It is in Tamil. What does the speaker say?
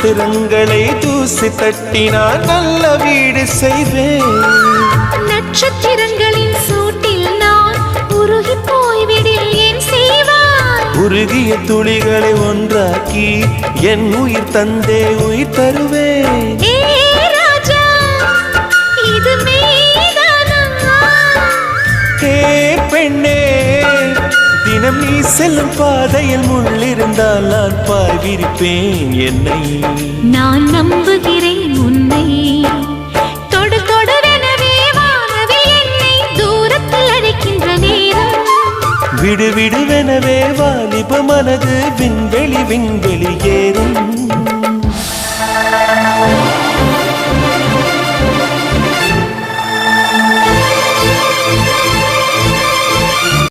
நட்சத்திரங்களை தூசி தட்டினால் நல்ல வீடு செய்வேன். நட்சத்திரங்களின் சூட்டில் நான் உருகி போய்விடில் ஏன் செய்வாய்? உருகிய துளிகளை ஒன்றாக்கி என் உயிர் தந்தே உயிர் தருவேன். ஏ ராஜா, இது மெய்தானா? ஏ பெண்ணே, தினம் நீ செல்லும் பாதையில் முள்ளிருந்தால் நான் பார்விருப்பேன் என்னை. நான் நம்புகிறேன் உன்னை. தொடு தொடரெனவே வானவில் என்னை தூரத்தில் அழைக்கின்ற நேரம். விடு விடுவெனவே வாலிப மனது விண்வெளி விண்வெளி ஏறும்.